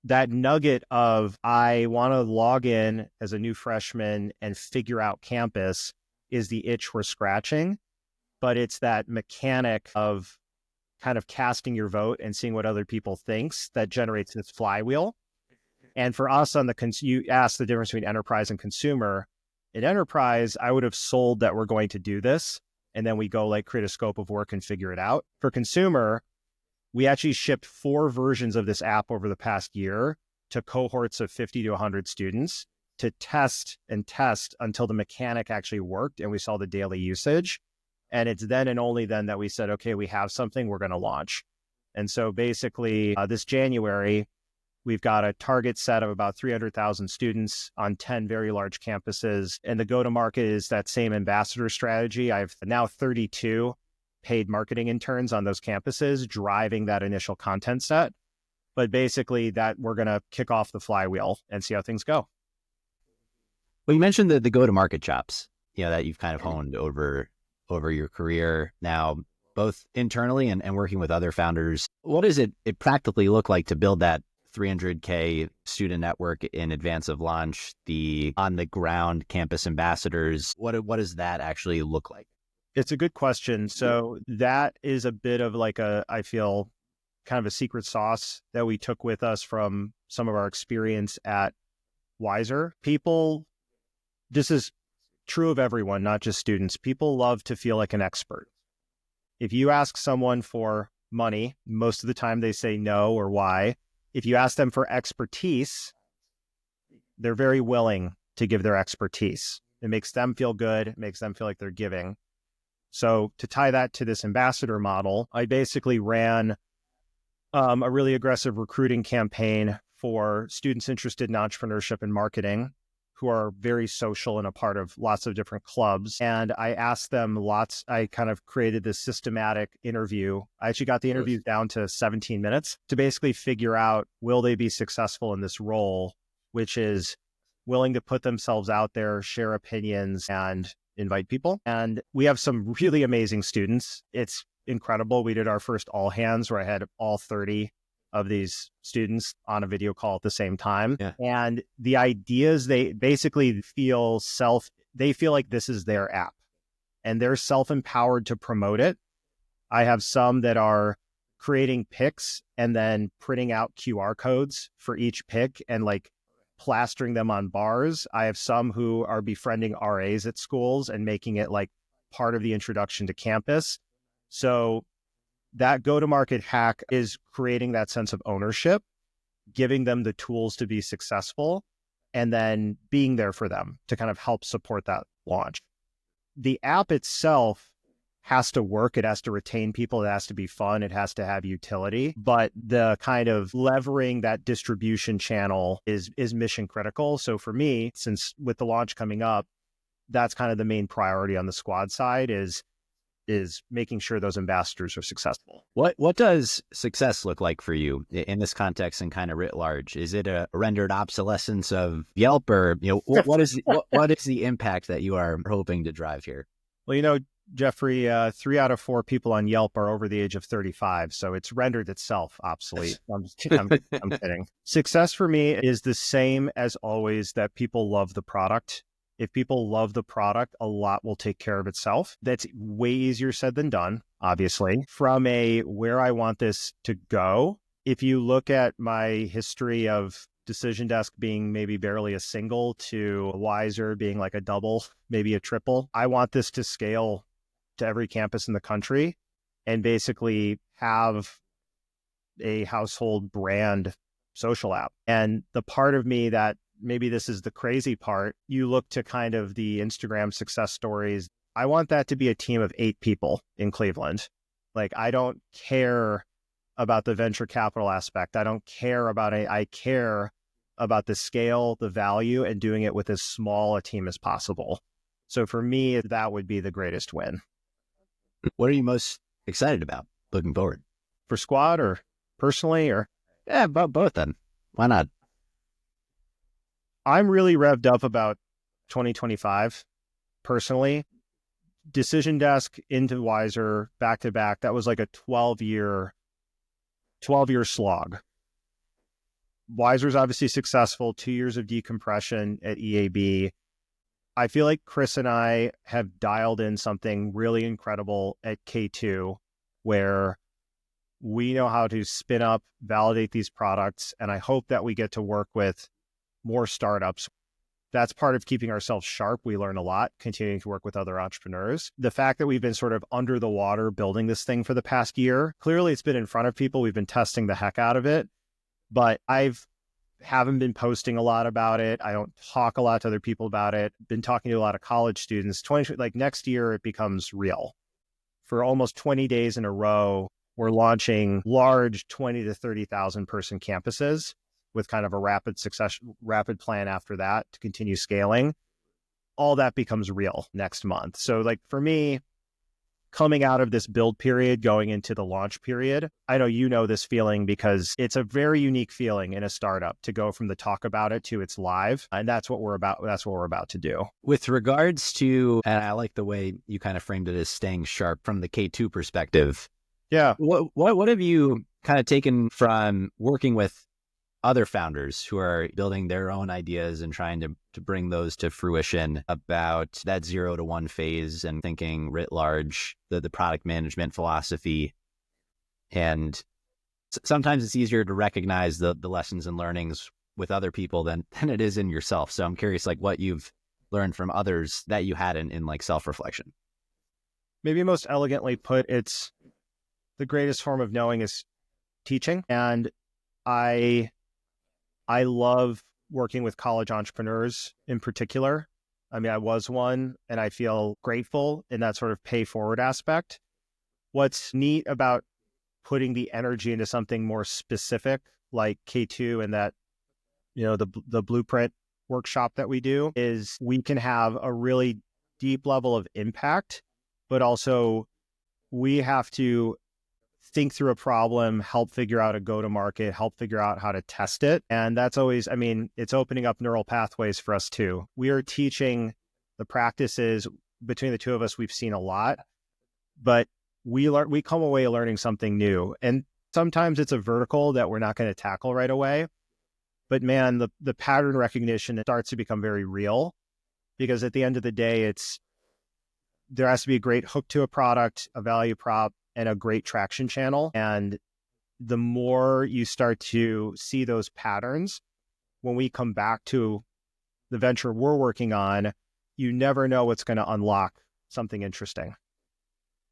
that nugget of, I want to log in as a new freshman and figure out campus, is the itch we're scratching. But it's that mechanic of kind of casting your vote and seeing what other people thinks that generates this flywheel. And for us on you asked the difference between enterprise and consumer. In enterprise, I would have sold that we're going to do this, and then we go like create a scope of work and figure it out. For consumer, we actually shipped 4 versions of this app over the past year to cohorts of 50 to 100 students to test until the mechanic actually worked and we saw the daily usage. And it's then and only then that we said, okay, we have something, we're going to launch. And so basically this January, we've got a target set of about 300,000 students on 10 very large campuses. And the go-to-market is that same ambassador strategy. I have now 32 paid marketing interns on those campuses driving that initial content set. But basically that we're going to kick off the flywheel and see how things go. Well, you mentioned the go-to-market chops, that you've kind of honed over your career now, both internally and working with other founders. What does it practically look like to build that 300K student network in advance of launch, the on-the-ground campus ambassadors? What does that actually look like? It's a good question. So that is a bit of like I feel kind of a secret sauce that we took with us from some of our experience at Wisr. This is true of everyone, not just students. People love to feel like an expert. If you ask someone for money, most of the time they say no or why. If you ask them for expertise, they're very willing to give their expertise. It makes them feel good. It makes them feel like they're giving. So to tie that to this ambassador model, I basically ran a really aggressive recruiting campaign for students interested in entrepreneurship and marketing who are very social and a part of lots of different clubs. And I asked them I kind of created this systematic interview. I actually got the interviews down to 17 minutes to basically figure out, will they be successful in this role, which is willing to put themselves out there, share opinions, and invite people. And we have some really amazing students. It's incredible. We did our first all hands where I had all 30 of these students on a video call at the same time. Yeah. And the ideas, they basically feel like this is their app and they're self-empowered to promote it. I have some that are creating pics and then printing out QR codes for each pic and like plastering them on bars. I have some who are befriending RAs at schools and making it like part of the introduction to campus. So that go-to-market hack is creating that sense of ownership, giving them the tools to be successful, and then being there for them to kind of help support that launch. The app itself has to work. It has to retain people. It has to be fun. It has to have utility. But the kind of levering that distribution channel is mission critical. So for me, since with the launch coming up, that's kind of the main priority on the squad side is making sure those ambassadors are successful. What does success look like for you in this context and kind of writ large? Is it a rendered obsolescence of Yelp, or what is the impact that you are hoping to drive here? Well, Jeffrey, 3 out of 4 people on Yelp are over the age of 35, so it's rendered itself obsolete. I'm kidding. Success for me is the same as always, that people love the product. If people love the product, a lot will take care of itself. That's way easier said than done, obviously. From where I want this to go, if you look at my history of Decision Desk being maybe barely a single to Wisr being like a double, maybe a triple, I want this to scale to every campus in the country and basically have a household brand social app. And the part of me that maybe this is the crazy part, you look to kind of the Instagram success stories. I want that to be a team of 8 people in Cleveland. Like, I don't care about the venture capital aspect. I don't care about it. I care about the scale, the value, and doing it with as small a team as possible. So for me, that would be the greatest win. What are you most excited about looking forward? For squad or personally, or? Yeah, both then. Why not? I'm really revved up about 2025 personally. Decision Desk into Wisr back to back. That was like a 12-year slog. Wisr's obviously successful, 2 years of decompression at EAB. I feel like Chris and I have dialed in something really incredible at K2 where we know how to spin up, validate these products, and I hope that we get to work with more startups. That's part of keeping ourselves sharp. We learn a lot, continuing to work with other entrepreneurs. The fact that we've been sort of under the water building this thing for the past year, clearly it's been in front of people. We've been testing the heck out of it, but haven't been posting a lot about it. I don't talk a lot to other people about it. Been talking to a lot of college students. Next year, it becomes real. For almost 20 days in a row, we're launching large 20 to 30,000 person campuses with kind of a rapid plan after that to continue scaling. All that becomes real next month. So like for me, coming out of this build period, going into the launch period, I know you know this feeling because it's a very unique feeling in a startup to go from the talk about it to it's live. And that's what we're about. That's what we're about to do. With regards to, and I like the way you kind of framed it as staying sharp from the K2 perspective. Yeah. What have you kind of taken from working with other founders who are building their own ideas and trying to bring those to fruition about that 0 to 1 phase and thinking writ large, the product management philosophy? And sometimes it's easier to recognize the lessons and learnings with other people than it is in yourself. So I'm curious, like what you've learned from others that you had in like self-reflection. Maybe most elegantly put, it's the greatest form of knowing is teaching. And I love working with college entrepreneurs in particular. I mean, I was one and I feel grateful in that sort of pay forward aspect. What's neat about putting the energy into something more specific like K2 and that, the blueprint workshop that we do is we can have a really deep level of impact, but also we have to think through a problem, help figure out a go-to-market, help figure out how to test it. And that's always, I mean, it's opening up neural pathways for us too. We are teaching the practices between the two of us. We've seen a lot, but we come away learning something new. And sometimes it's a vertical that we're not going to tackle right away. But man, the pattern recognition, it starts to become very real, because at the end of the day, there has to be a great hook to a product, a value prop, and a great traction channel. And the more you start to see those patterns, when we come back to the venture we're working on, you never know what's going to unlock something interesting.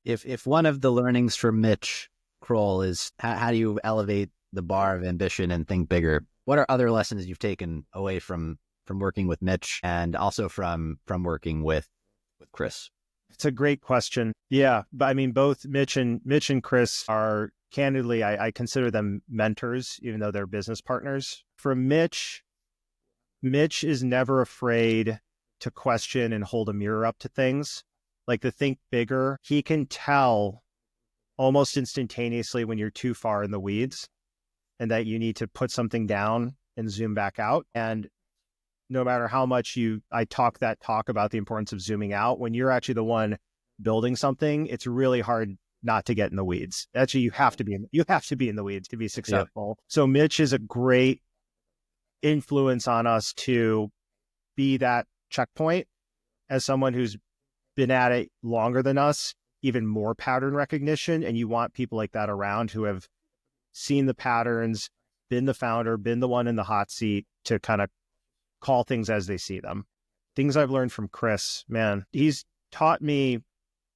If one of the learnings from Mitch Kroll is how do you elevate the bar of ambition and think bigger, what are other lessons you've taken away from working with Mitch and also from working with Chris? It's a great question. Yeah, but I mean, both Mitch and Chris are candidly, I consider them mentors, even though they're business partners. For Mitch is never afraid to question and hold a mirror up to things. Like the think bigger, he can tell almost instantaneously when you're too far in the weeds and that you need to put something down and zoom back out. And no matter how much I talk about the importance of zooming out, when you're actually the one building something, it's really hard not to get in the weeds. Actually, you have to be in the weeds to be successful. Yeah. So Mitch is a great influence on us to be that checkpoint as someone who's been at it longer than us, even more pattern recognition. And you want people like that around who have seen the patterns, been the founder, been the one in the hot seat to kind of call things as they see them. Things I've learned from Chris, man, he's taught me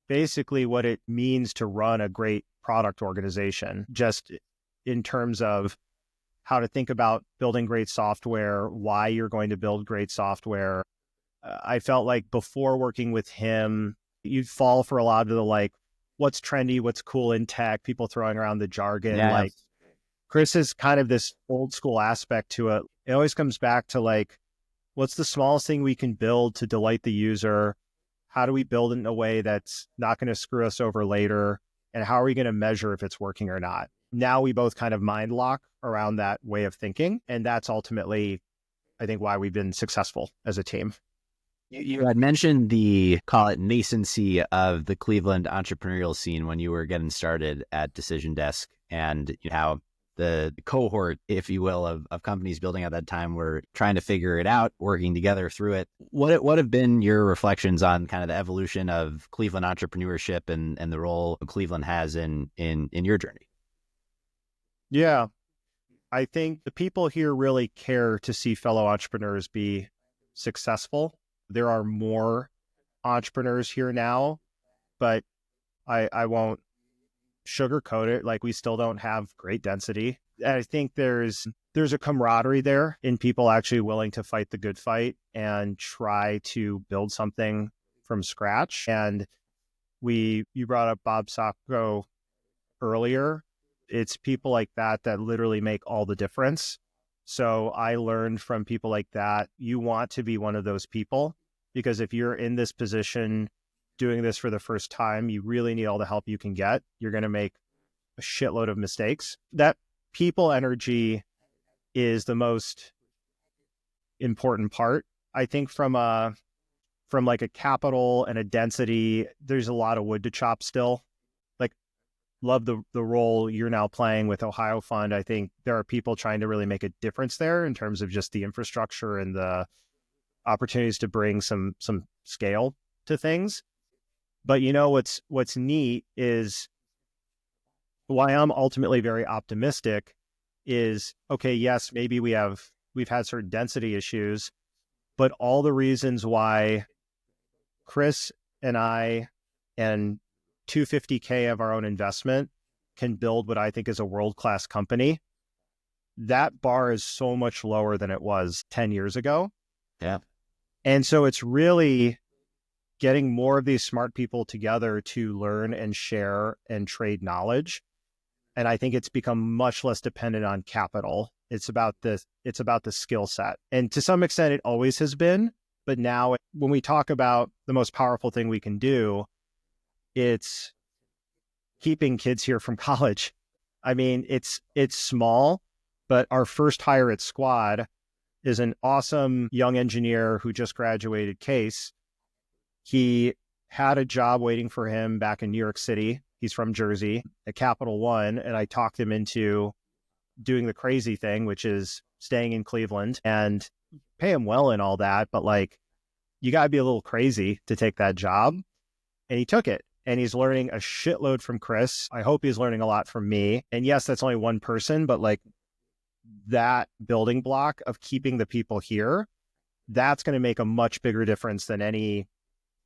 basically what it means to run a great product organization, just in terms of how to think about building great software, why you're going to build great software. I felt like before working with him, you'd fall for a lot of the like, what's trendy, what's cool in tech, people throwing around the jargon. Yeah. Like Chris is kind of this old school aspect to it. It always comes back to like, what's the smallest thing we can build to delight the user? How do we build it in a way that's not going to screw us over later? And how are we going to measure if it's working or not? Now we both kind of mind lock around that way of thinking. And that's ultimately, I think, why we've been successful as a team. You had mentioned the, call it, nascency of the Cleveland entrepreneurial scene when you were getting started at Decision Desk, and how the cohort, if you will, of companies building at that time were trying to figure it out, working together through it. What have been your reflections on kind of the evolution of Cleveland entrepreneurship and the role Cleveland has in your journey? Yeah, I think the people here really care to see fellow entrepreneurs be successful. There are more entrepreneurs here now, but I won't sugarcoat it. Like, we still don't have great density. And I think there's a camaraderie there in people actually willing to fight the good fight and try to build something from scratch. And you brought up Bob Sacco earlier. It's people like that literally make all the difference. So I learned from people like that, you want to be one of those people, because if you're in this position doing this for the first time, you really need all the help you can get. You're going to make a shitload of mistakes. That people energy is the most important part. I think from like a capital and a density, there's a lot of wood to chop still. Like, love the role you're now playing with Ohio Fund. I think there are people trying to really make a difference there in terms of just the infrastructure and the opportunities to bring some scale to things. But what's neat is why I'm ultimately very optimistic is, okay, yes, maybe we've had certain density issues, but all the reasons why Chris and I and $250K of our own investment can build what I think is a world-class company, that bar is so much lower than it was 10 years ago. Yeah. And so it's really getting more of these smart people together to learn and share and trade knowledge. And I think it's become much less dependent on capital It's about the skill set. And to some extent, it always has been. But now when we talk about the most powerful thing we can do, it's keeping kids here from college. I mean, it's small, but our first hire at Squad is an awesome young engineer who just graduated Case. He had a job waiting for him back in New York City. He's from Jersey at Capital One. And I talked him into doing the crazy thing, which is staying in Cleveland, and pay him well and all that. But like, you got to be a little crazy to take that job. And he took it. And he's learning a shitload from Chris. I hope he's learning a lot from me. And yes, that's only one person, but like that building block of keeping the people here, that's going to make a much bigger difference than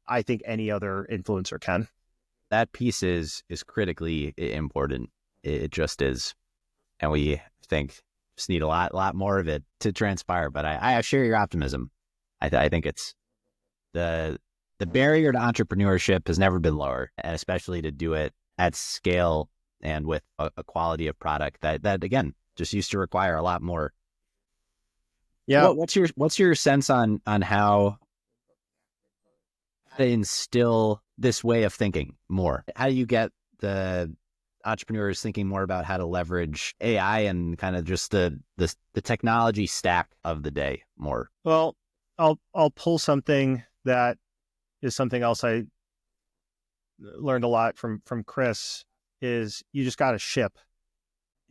I think any other influencer can. That piece is critically important. It just is. And we think just need a lot more of it to transpire. But I share your optimism. I think it's the barrier to entrepreneurship has never been lower, and especially to do it at scale and with a quality of product that again just used to require a lot more. Yeah. What's your sense on how to instill this way of thinking more? How do you get the entrepreneurs thinking more about how to leverage AI and kind of just the technology stack of the day more? Well, I'll pull something that is something else I learned a lot from Chris, is you just got to ship.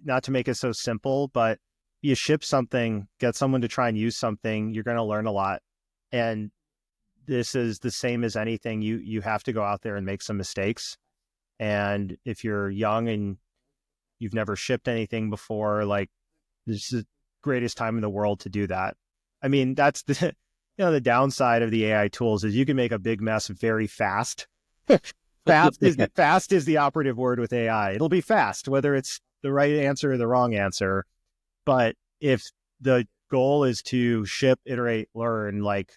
Not to make it so simple, but you ship something, get someone to try and use something, you're going to learn a lot. And this is the same as anything. You have to go out there and make some mistakes. And if you're young and you've never shipped anything before, like, this is the greatest time in the world to do that. I mean, that's the downside of the AI tools is you can make a big mess very fast. Fast is the operative word with AI. It'll be fast, whether it's the right answer or the wrong answer. But if the goal is to ship, iterate, learn, like,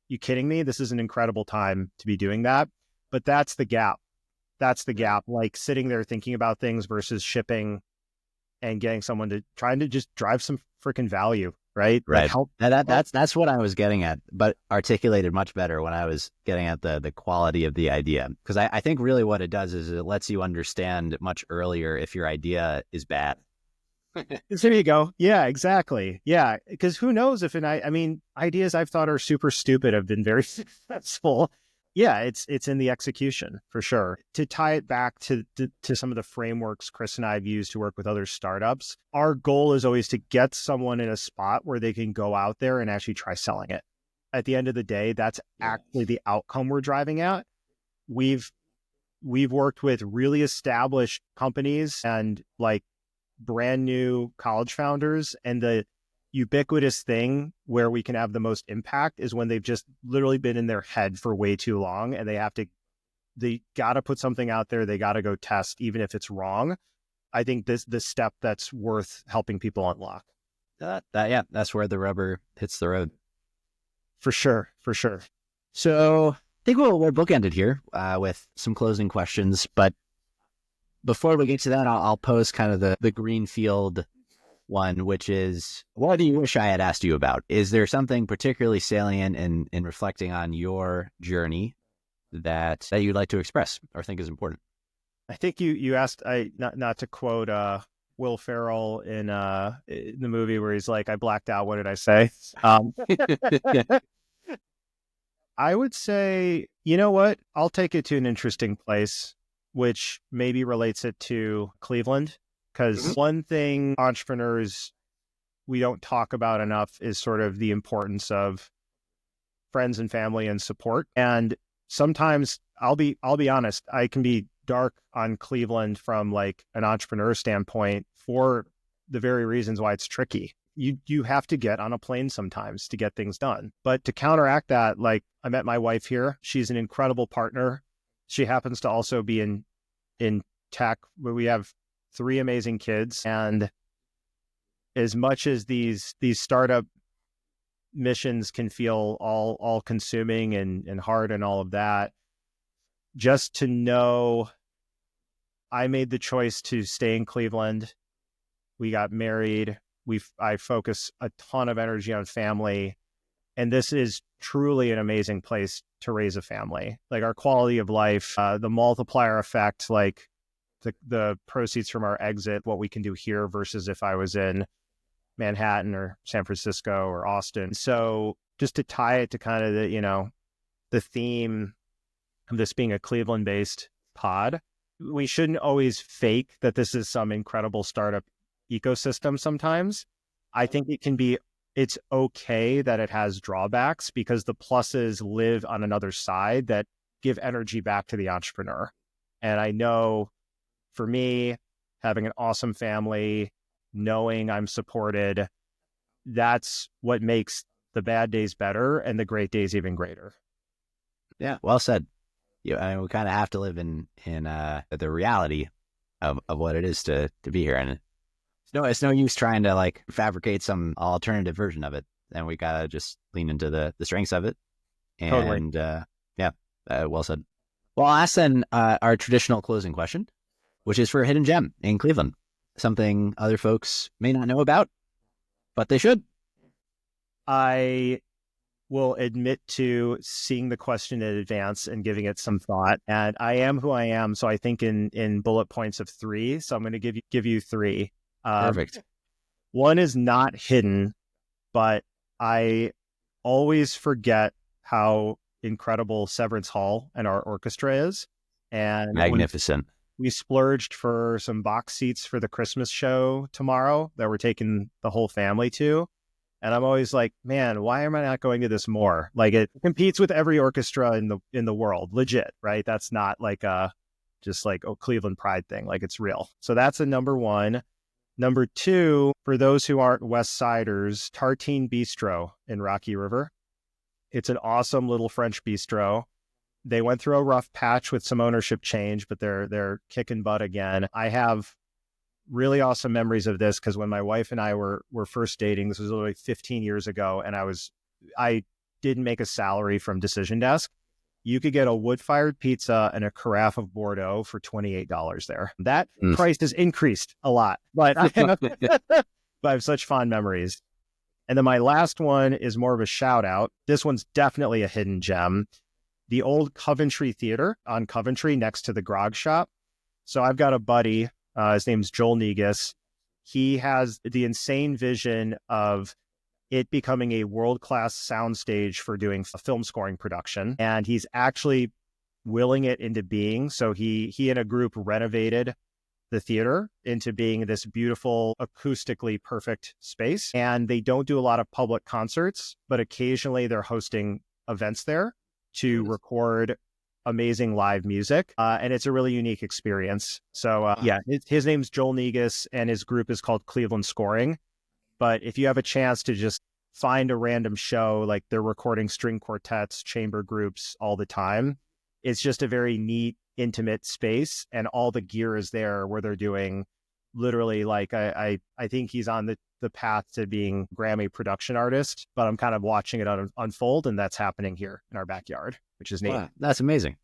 you kidding me? This is an incredible time to be doing that. But that's the gap. Like sitting there thinking about things versus shipping and getting someone to trying to just drive some freaking value. Right. Right. That's what I was getting at, but articulated much better when I was getting at the quality of the idea. Because I think really what it does is it lets you understand much earlier if your idea is bad. There you go. Yeah, exactly. Yeah. Because who knows if I mean, ideas I've thought are super stupid have been very successful. Yeah, it's in the execution for sure. To tie it back to some of the frameworks Chris and I have used to work with other startups, our goal is always to get someone in a spot where they can go out there and actually try selling it. At the end of the day, that's actually the outcome we're driving at. We've worked with really established companies and like brand new college founders, and the ubiquitous thing where we can have the most impact is when they've just literally been in their head for way too long and they got to put something out there. They got to go test, even if it's wrong. I think this step that's worth helping people unlock. That's where the rubber hits the road. For sure. So I think we're bookended here with some closing questions, but before we get to that, I'll pose kind of the greenfield one, which is, what do you wish I had asked you about? Is there something particularly salient in reflecting on your journey that you'd like to express or think is important? I think you asked, not to quote Will Ferrell in the movie where he's like, I blacked out. What did I say? I would say, you know what? I'll take it to an interesting place, which maybe relates it to Cleveland. Because one thing entrepreneurs we don't talk about enough is sort of the importance of friends and family and support. And sometimes I'll be honest, I can be dark on Cleveland from like an entrepreneur standpoint for the very reasons why it's tricky. You have to get on a plane sometimes to get things done. But to counteract that, like, I met my wife here. She's an incredible partner. She happens to also be in tech, where we have 3 amazing kids. And as much as these startup missions can feel all consuming and hard and all of that, just to know I made the choice to stay in Cleveland. We got married. I focus a ton of energy on family. And this is truly an amazing place to raise a family. Like our quality of life, the multiplier effect, like the proceeds from our exit, what we can do here versus if I was in Manhattan or San Francisco or Austin. So just to tie it to kind of the theme of this being a Cleveland-based pod, we shouldn't always fake that this is some incredible startup ecosystem sometimes. I think it's okay that it has drawbacks because the pluses live on another side that give energy back to the entrepreneur. And I know for me, having an awesome family, knowing I'm supported, that's what makes the bad days better and the great days even greater. Yeah, well said. I mean, we kind of have to live in the reality of what it is to be here. And it's no use trying to like fabricate some alternative version of it. And we got to just lean into the strengths of it. And totally. Well said. Well, I'll ask then our traditional closing question, which is for a hidden gem in Cleveland, something other folks may not know about, but they should. I will admit to seeing the question in advance and giving it some thought. And I am who I am. So I think in bullet points of 3. So I'm going to give you 3. Perfect. One is not hidden, but I always forget how incredible Severance Hall and our orchestra is. And magnificent. We splurged for some box seats for the Christmas show tomorrow that we're taking the whole family to. And I'm always like, man, why am I not going to this more? Like it competes with every orchestra in the world, legit, right? That's not like just like a Cleveland pride thing. Like it's real. So that's a number 1. Number 2, for those who aren't West Siders, Tartine Bistro in Rocky River. It's an awesome little French bistro. They went through a rough patch with some ownership change, but they're kicking butt again. I have really awesome memories of this because when my wife and I were first dating, this was literally 15 years ago, and I didn't make a salary from Decision Desk. You could get a wood-fired pizza and a carafe of Bordeaux for $28 there. That price has increased a lot, but I have such fond memories. And then my last one is more of a shout out. This one's definitely a hidden gem. The old Coventry Theater on Coventry next to the Grog Shop. So I've got a buddy, his name's Joel Negus. He has the insane vision of it becoming a world-class soundstage for doing a film scoring production. And he's actually willing it into being. So he and a group renovated the theater into being this beautiful, acoustically perfect space. And they don't do a lot of public concerts, but occasionally they're hosting events there to record amazing live music. And it's a really unique experience. So his name's Joel Negus and his group is called Cleveland Scoring. But if you have a chance to just find a random show, like they're recording string quartets, chamber groups all the time, it's just a very neat, intimate space. And all the gear is there where they're doing literally like, I think he's on the path to being Grammy production artist, but I'm kind of watching it unfold. And that's happening here in our backyard, which is neat. Wow, that's amazing.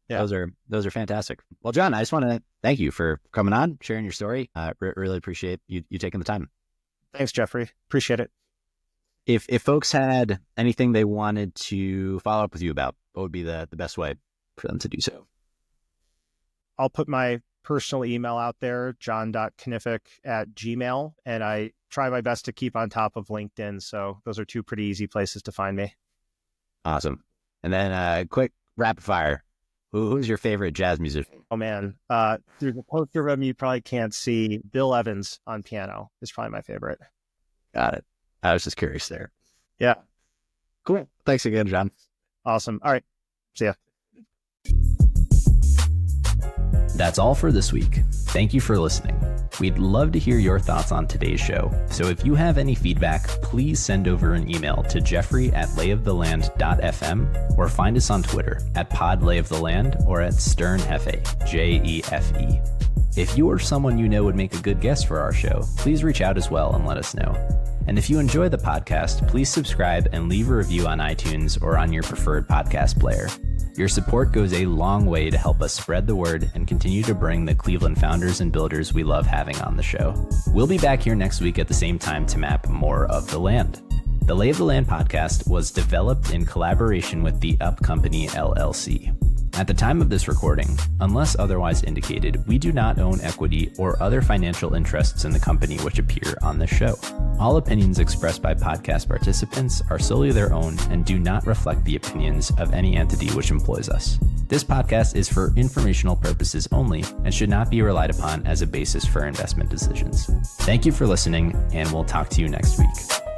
Yeah. Those are fantastic. Well, John, I just want to thank you for coming on, sharing your story. Really appreciate you taking the time. Thanks, Jeffrey. Appreciate it. If folks had anything they wanted to follow up with you about, what would be the best way for them to do so? I'll put my personal email out there, john.knific@gmail.com. And I try my best to keep on top of LinkedIn. So those are 2 pretty easy places to find me. Awesome. And then quick rapid fire. Who's your favorite jazz musician? Oh, man. There's a poster of him you probably can't see. Bill Evans on piano is probably my favorite. Got it. I was just curious there. Yeah. Cool. Thanks again, John. Awesome. All right. See ya. That's all for this week. Thank you for listening. We'd love to hear your thoughts on today's show. So if you have any feedback, please send over an email to jeffrey@layoftheland.fm or find us on Twitter @podlayoftheland or @sternhefe, JEFE. If you or someone you know would make a good guest for our show, please reach out as well and let us know. And if you enjoy the podcast, please subscribe and leave a review on iTunes or on your preferred podcast player. Your support goes a long way to help us spread the word and continue to bring the Cleveland founders and builders we love having on the show. We'll be back here next week at the same time to map more of the land. The Lay of the Land podcast was developed in collaboration with the Up Company LLC. At the time of this recording, unless otherwise indicated, we do not own equity or other financial interests in the company which appear on this show. All opinions expressed by podcast participants are solely their own and do not reflect the opinions of any entity which employs us. This podcast is for informational purposes only and should not be relied upon as a basis for investment decisions. Thank you for listening, and we'll talk to you next week.